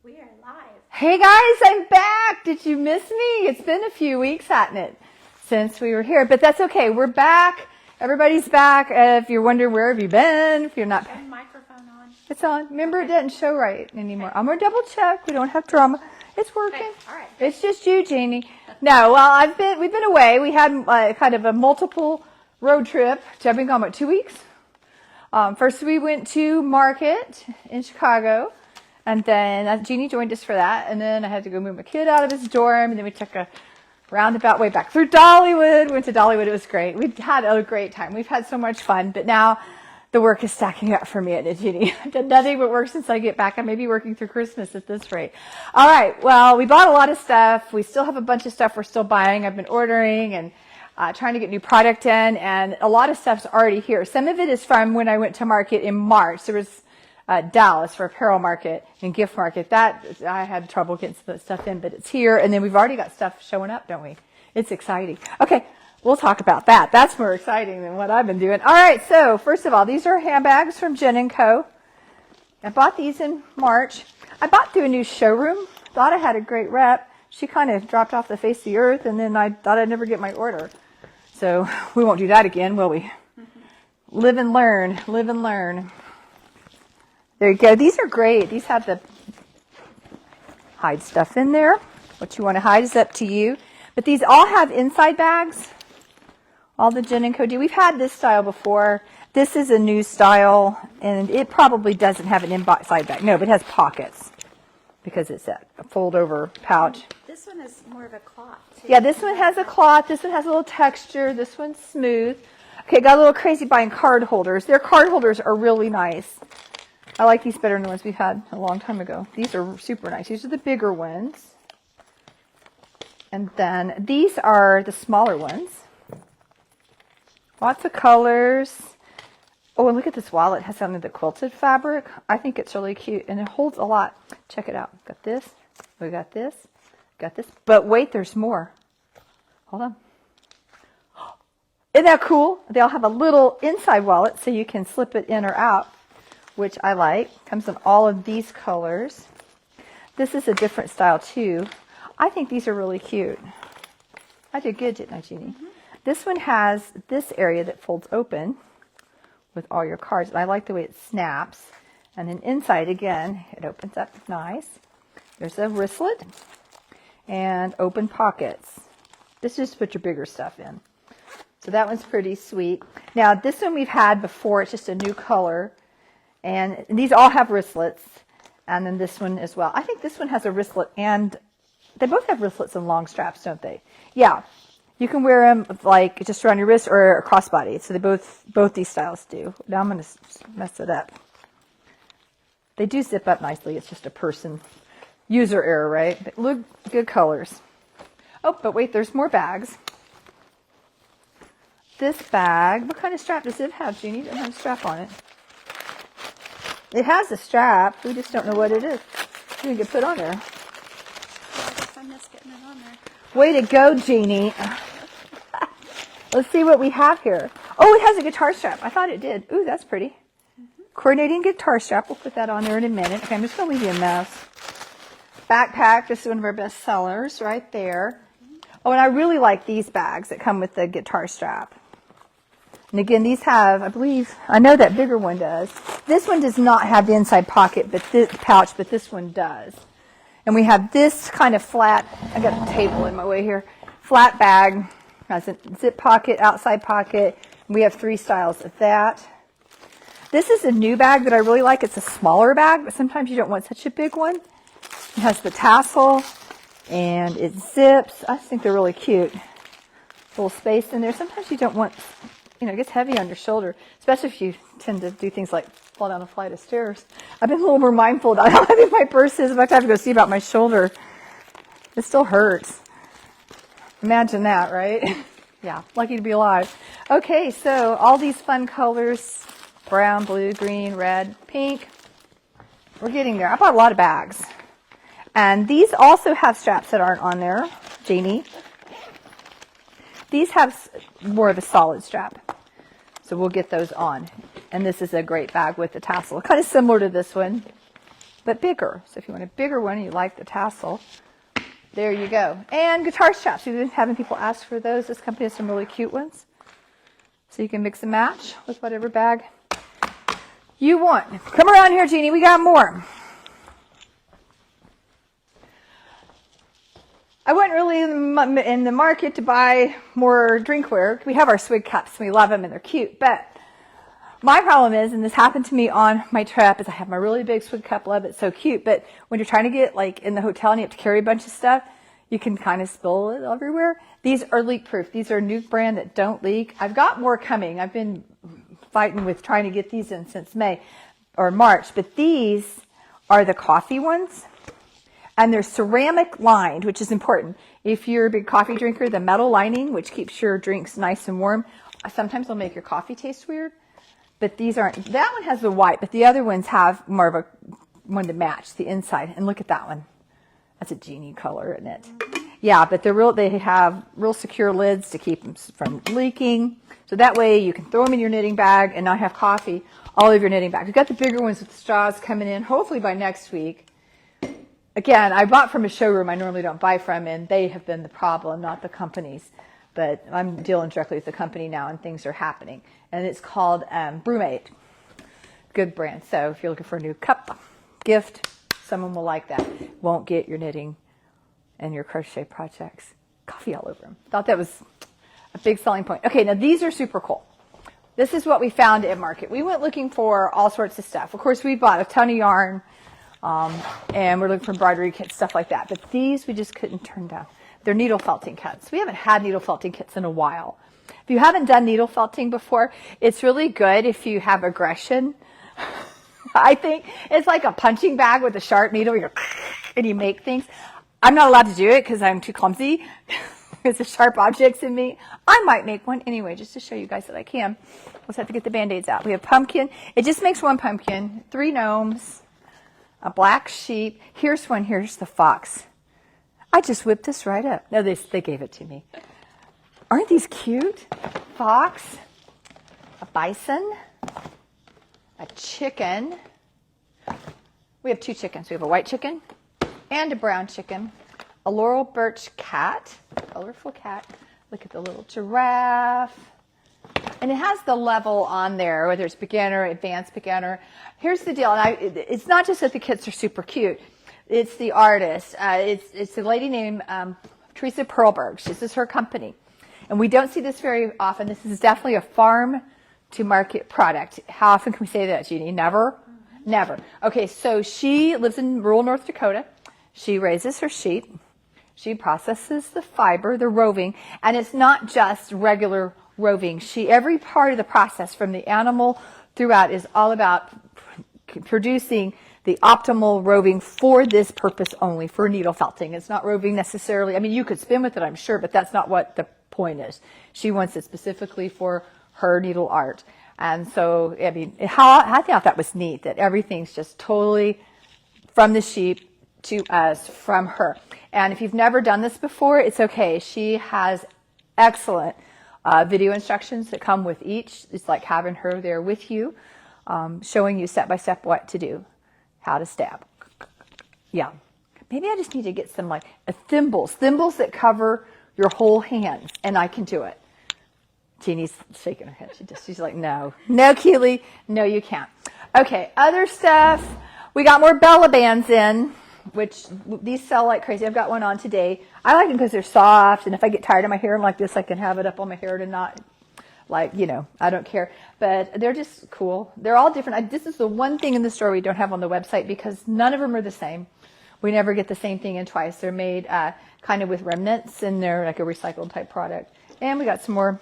We are live. Hey guys, I'm back. Did you miss me? It's been a few weeks, hasn't it, since we were here, but that's okay. We're back. Everybody's back. If you're wondering where have you been, if you're not, Is the microphone on? it's on. Remember, it doesn't show right anymore. I'm gonna double check. We don't have drama. It's working. Okay, all right. It's just you, Jeannie. No, well, we've been away. We had kind of a multiple road trip. I've been gone about 2 weeks. First we went to Market in Chicago. And then Jeannie joined us for that. And then I had to go move my kid out of his dorm. And then we took a roundabout way back through Dollywood. Went to Dollywood. It was great. We had a great time. We've had so much fun. But now the work is stacking up for me and Jeannie. I've done nothing but work since I get back. I may be working through Christmas at this rate. All right. Well, we bought a lot of stuff. We still have a bunch of stuff we're still buying. I've been ordering and trying to get new product in. And a lot of stuff's already here. Some of it is from when I went to Market in March. There was Dallas for apparel market and gift market. That I had trouble getting some of that stuff in, but it's here. And then we've already got stuff showing up, don't we? It's exciting. Okay, we'll talk about that. That's more exciting than what I've been doing. All right, so first of all, these are handbags from Jen & Co. I bought these in March. I bought through a new showroom. Thought I had a great rep. She kind of dropped off the face of the earth, and then I thought I'd never get my order. So we won't do that again, will we? Live and learn. Live and learn. There you go. These are great. These have the hide stuff in there. What you want to hide is up to you. But these all have inside bags. All the Jen & Co. do. We've had this style before. This is a new style, and it probably doesn't have an inside bag. No, but it has pockets because it's a fold-over pouch. This one is more of a cloth, too. Yeah, this one has a cloth. This one has a little texture. This one's smooth. Okay, got a little crazy buying card holders. Their card holders are really nice. I like these better than the ones we've had a long time ago. These are super nice. These are the bigger ones. And then these are the smaller ones. Lots of colors. Oh, and look at this wallet. It has some of the quilted fabric. I think it's really cute, and it holds a lot. Check it out. Got this. We got this. Got this. But wait, there's more. Hold on. Isn't that cool? They'll have a little inside wallet so you can slip it in or out, which I like. Comes in all of these colors. This is a different style too. I think these are really cute. I did good, didn't I, Jeannie? Mm-hmm. This one has this area that folds open with all your cards. And I like the way it snaps. And then inside, again, it opens up nice. There's a wristlet and open pockets. This is just to put your bigger stuff in. So that one's pretty sweet. Now, this one we've had before. It's just a new color. And these all have wristlets, and then this one as well. I think this one has a wristlet, and they both have wristlets and long straps, don't they? Yeah, you can wear them like just around your wrist or a crossbody. So they both these styles do. Now I'm going to mess it up. They do zip up nicely. It's just a person user error, right? But look, good colors. Oh, but wait, there's more bags. This bag, what kind of strap does it have, Jeannie? It doesn't have a strap on it. It has a strap. We just don't know what it is. It didn't get put on there. Yeah, I guess I missed getting it on there. Way to go, Jeannie. Let's see what we have here. Oh, it has a guitar strap. I thought it did. Ooh, that's pretty. Mm-hmm. Coordinating guitar strap. We'll put that on there in a minute. Okay, I'm just going to leave you a mess. Backpack. This is one of our best sellers right there. Oh, and I really like these bags that come with the guitar strap. And again, these have, I believe, I know that bigger one does. This one does not have the inside pocket, but this pouch, but this one does. And we have this kind of flat, I got a table in my way here, flat bag, has a zip pocket, outside pocket. We have 3 styles of that. This is a new bag that I really like. It's a smaller bag, but sometimes you don't want such a big one. It has the tassel, and it zips. I just think they're really cute. A little space in there. Sometimes you don't want, you know, it gets heavy on your shoulder, especially if you tend to do things like fall down a flight of stairs. I've been a little more mindful about how heavy my purse is. In fact, I have to go see about my shoulder. It still hurts. Imagine that, right? Yeah, lucky to be alive. Okay, so all these fun colors, brown, blue, green, red, pink. We're getting there. I bought a lot of bags. And these also have straps that aren't on there, Jeannie. These have more of a solid strap. So we'll get those on. And this is a great bag with the tassel. Kind of similar to this one. but bigger. So if you want a bigger one and you like the tassel, there you go. And guitar straps. We've been having people ask for those. This company has some really cute ones. So you can mix and match with whatever bag you want. Come around here, Jeannie. We got more. I went really in the market to buy more drinkware. We have our swig cups. We love them and they're cute. But my problem is, and this happened to me on my trip, is I have my really big swig cup. Love it. So cute. But when you're trying to get like in the hotel and you have to carry a bunch of stuff, you can kind of spill it everywhere. These are leak proof. These are a new brand that don't leak. I've got more coming. I've been fighting with trying to get these in since May or March. But these are the coffee ones. And they're ceramic lined, which is important. If you're a big coffee drinker, the metal lining, which keeps your drinks nice and warm, sometimes will make your coffee taste weird. But these aren't. That one has the white, but the other ones have more of a one to match the inside. And look at that one. That's a genie color, isn't it? Yeah, but they have real secure lids to keep them from leaking. So that way you can throw them in your knitting bag and not have coffee all over your knitting bag. We've got the bigger ones with the straws coming in, hopefully by next week. Again, I bought from a showroom I normally don't buy from, and they have been the problem, not the companies. But I'm dealing directly with the company now, and things are happening. And it's called Brewmate. Good brand. So if you're looking for a new cup gift, someone will like that. Won't get your knitting and your crochet projects coffee all over them. Thought that was a big selling point. Okay, now these are super cool. This is what we found at Market. We went looking for all sorts of stuff. Of course, we bought a ton of yarn. And we're looking for embroidery kits, stuff like that. But these we just couldn't turn down. They're needle felting kits. We haven't had needle felting kits in a while. If you haven't done needle felting before, it's really good if you have aggression. I think it's like a punching bag with a sharp needle and you make things. I'm not allowed to do it because I'm too clumsy. It's the sharp objects in me. I might make one anyway, just to show you guys that I can. We'll just have to get the Band-Aids out. We have pumpkin. It just makes one pumpkin, 3 gnomes. A black sheep. Here's one. Here's the fox. I just whipped this right up. No, they gave it to me. Aren't these cute? Fox, a bison, a chicken. We have 2 chickens. We have a white chicken and a brown chicken. A laurel birch cat, colorful cat. Look at the little giraffe. And it has the level on there, whether it's beginner, advanced beginner. Here's the deal, and it's not just that the kits are super cute. It's the artist. It's a lady named Teresa Perlberg. This is her company. And we don't see this very often. This is definitely a farm-to-market product. How often can we say that, Jeannie? Never? Never. Okay, so she lives in rural North Dakota. She raises her sheep. She processes the fiber, the roving, and it's not just regular roving. Every part of the process from the animal throughout is all about producing the optimal roving for this purpose only, for needle felting. It's not roving necessarily. I mean, you could spin with it, I'm sure, but that's not what the point is. She wants it specifically for her needle art. And so, I mean, I thought that was neat, that everything's just totally from the sheep to us, from her. And if you've never done this before, it's okay. She has excellent video instructions that come with each. It's like having her there with you, showing you step by step what to do, how to stab. Yeah. Maybe I just need to get some like thimbles that cover your whole hands, and I can do it. Jeannie's shaking her head. She's like, no, Keely, no, you can't. Okay, other stuff. We got more Bella bands in, which these sell like crazy. I've got one on today. I like them because they're soft, and if I get tired of my hair like this, I can have it up on my hair to not, like, I don't care. But they're just cool. They're all different. This is the one thing in the store we don't have on the website because none of them are the same. We never get the same thing in twice. They're made kind of with remnants, and they're like a recycled type product. And we got some more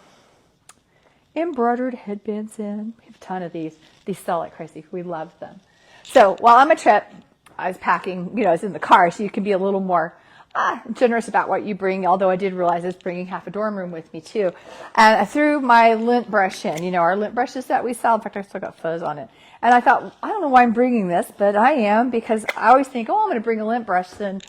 embroidered headbands in. We have a ton of these. These sell like crazy. We love them. So while on my trip, I was packing, I was in the car, so you can be a little more generous about what you bring, although I did realize I was bringing half a dorm room with me too. And I threw my lint brush in, our lint brushes that we sell. In fact, I still got fuzz on it. And I thought, I don't know why I'm bringing this, but I am, because I always think, I'm going to bring a lint brush, then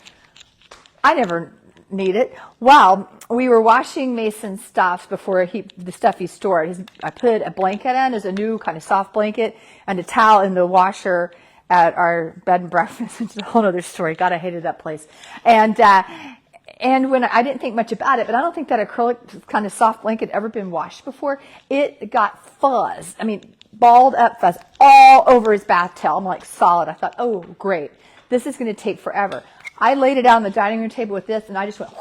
I never need it. Well, we were washing Mason's stuff before the stuff he stored. I put a blanket in as a new kind of soft blanket and a towel in the washer at our bed and breakfast. It's a whole other story. God, I hated that place. And when I didn't think much about it, but I don't think that acrylic kind of soft blanket ever been washed before. It got fuzz. I mean, balled up fuzz all over his bath towel. I'm like solid. I thought, oh, great. This is going to take forever. I laid it out on the dining room table with this, and I just went,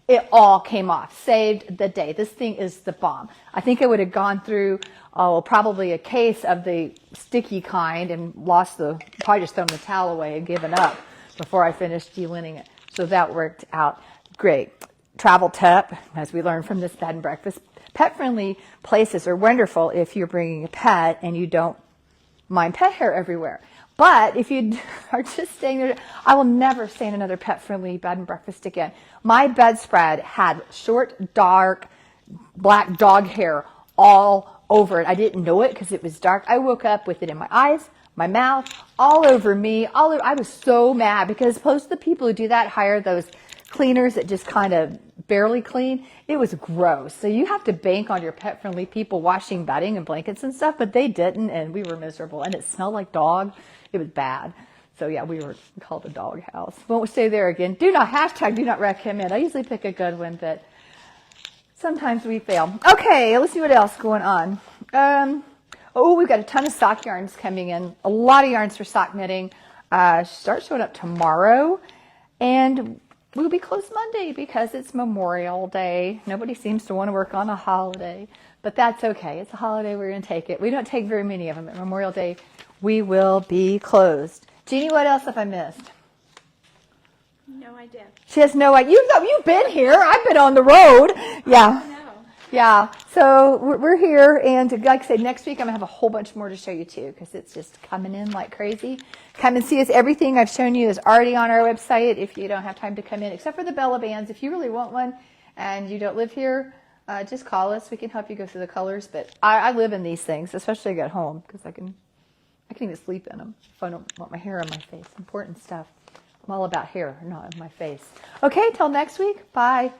it all came off. Saved the day. This thing is the bomb. I think I would have gone through, probably a case of the sticky kind and probably just thrown the towel away and given up before I finished de-linning it. So that worked out great. Travel tip, as we learned from this bed and breakfast, pet-friendly places are wonderful if you're bringing a pet and you don't mind pet hair everywhere. But if you are just staying there, I will never stay in another pet-friendly bed and breakfast again. My bedspread had short, dark, black dog hair all over it. I didn't know it because it was dark. I woke up with it in my eyes, my mouth, all over me. I was so mad because most of the people who do that hire those cleaners that just kind of barely clean. It was gross. So you have to bank on your pet-friendly people washing bedding and blankets and stuff, but they didn't, and we were miserable. And it smelled like dog. It was bad. So yeah, we were called a dog house. Won't stay there again. Do not recommend. I usually pick a good one, but sometimes we fail. Okay, let's see what else going on. We've got a ton of sock yarns coming in. A lot of yarns for sock knitting. Start showing up tomorrow, and we'll be closed Monday because it's Memorial Day. Nobody seems to want to work on a holiday, but that's okay. It's a holiday. We're going to take it. We don't take very many of them. At Memorial Day, we will be closed. Jeannie, what else have I missed? No idea. She has no idea. You've been here. I've been on the road. Yeah. No. Yeah. So we're here. And like I said, next week I'm going to have a whole bunch more to show you too because it's just coming in like crazy. Come and see us. Everything I've shown you is already on our website if you don't have time to come in, except for the Bella bands. If you really want one and you don't live here, just call us. We can help you go through the colors. But I live in these things, especially at home because I can even sleep in them if I don't want my hair on my face. Important stuff. I'm all about hair, not on my face. Okay, till next week. Bye.